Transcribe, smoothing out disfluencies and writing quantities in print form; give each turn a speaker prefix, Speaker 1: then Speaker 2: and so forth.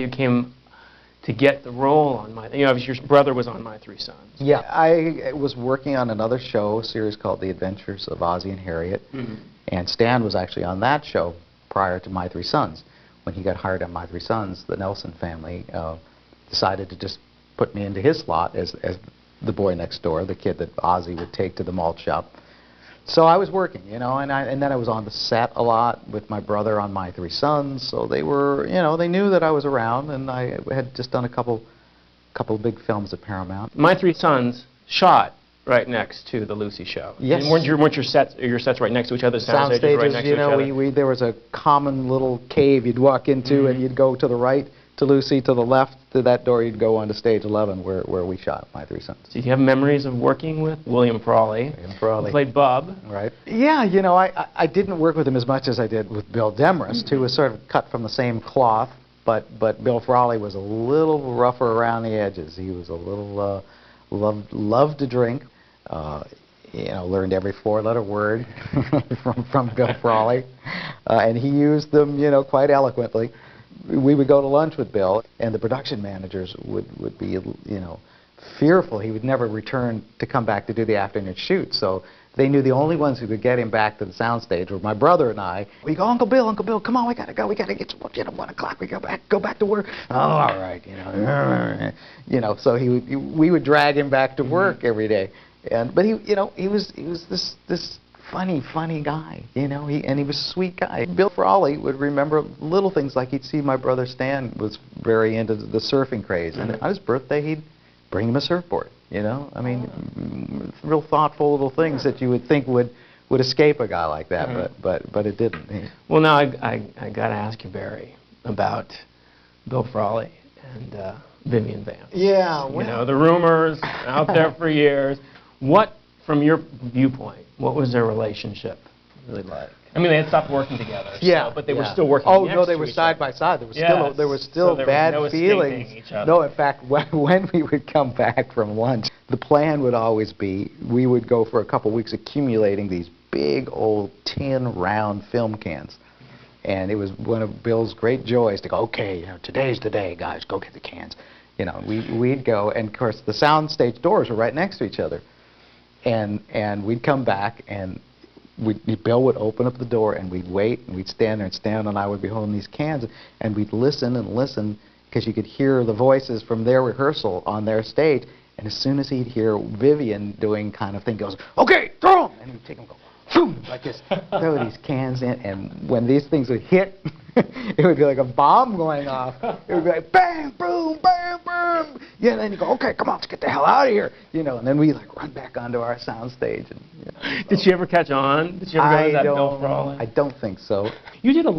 Speaker 1: You came to get the role on your brother was on My Three Sons.
Speaker 2: Yeah, I was working on another show, a series called The Adventures of Ozzie and Harriet, and Stan was actually on that show prior to My Three Sons. When he got hired on My Three Sons, the Nelson family decided to just put me into his slot as the boy next door, the kid that Ozzie would take to the malt shop. So I was working, and then I was on the set a lot with my brother on My Three Sons. So they were, they knew that I was around, and I had just done a couple of big films at Paramount.
Speaker 1: My Three Sons shot right next to the Lucy show.
Speaker 2: Yes.
Speaker 1: And weren't your sets right next to each other?
Speaker 2: Sound stages,
Speaker 1: right next to each other?
Speaker 2: There was a common little cave you'd walk into, and you'd go to the right to Lucy, to the left to that door you'd go onto stage 11 where we shot My Three Sons.
Speaker 1: Do you have memories of working with William Frawley?
Speaker 2: William Frawley.
Speaker 1: Who played Bub.
Speaker 2: Right. Yeah, I didn't work with him as much as I did with Bill Demarest, who was sort of cut from the same cloth, but Bill Frawley was a little rougher around the edges. He was a little loved to drink. Learned every four-letter word from Bill Frawley, and he used them, quite eloquently. We would go to lunch with Bill, and the production managers would be, fearful he would never return to come back to do the afternoon shoot. So they knew the only ones who could get him back to the soundstage were my brother and I. We go, Uncle Bill, come on, we gotta go, we gotta get to 1 o'clock. We go back to work. Oh, all right, So we would drag him back to work every day, but he was this funny guy, and he was a sweet guy. Bill Frawley would remember little things, like he'd see my brother Stan was very into the surfing craze, and on his birthday he'd bring him a surfboard, I mean, real thoughtful little things that you would think would escape a guy like that, but it didn't.
Speaker 1: Well, now I got to ask you, Barry, about Bill Frawley and Vivian Vance.
Speaker 2: Yeah, well,
Speaker 1: the rumors out there for years. What, from your viewpoint, what was their relationship really like? I mean, they had stopped working together.
Speaker 2: Yeah,
Speaker 1: but they were still working.
Speaker 2: Oh no, they were side by side. There was still bad feelings. No, in fact, when we would come back from lunch, the plan would always be we would go for a couple weeks accumulating these big old tin round film cans. And it was one of Bill's great joys to go, okay, today's the day, guys, go get the cans. We'd go, and of course the soundstage doors were right next to each other. And we'd come back, and Bill would open up the door, and we'd wait, and we'd stand there, and Stan and I would be holding these cans, and we'd listen and listen, because you could hear the voices from their rehearsal on their stage. And as soon as he'd hear Vivian doing kind of thing, he goes, okay, throw them! And he'd take them and go, boom, like this, throw these cans in, and when these things would hit, it would be like a bomb going off. It would be like, bang, boom, bam, boom. Yeah, and then you go, okay, come on, let's get the hell out of here. And then we run back onto our sound stage. And,
Speaker 1: Did she ever catch on? Did she ever go to that Bill Frawley?
Speaker 2: I don't think so.
Speaker 1: You did a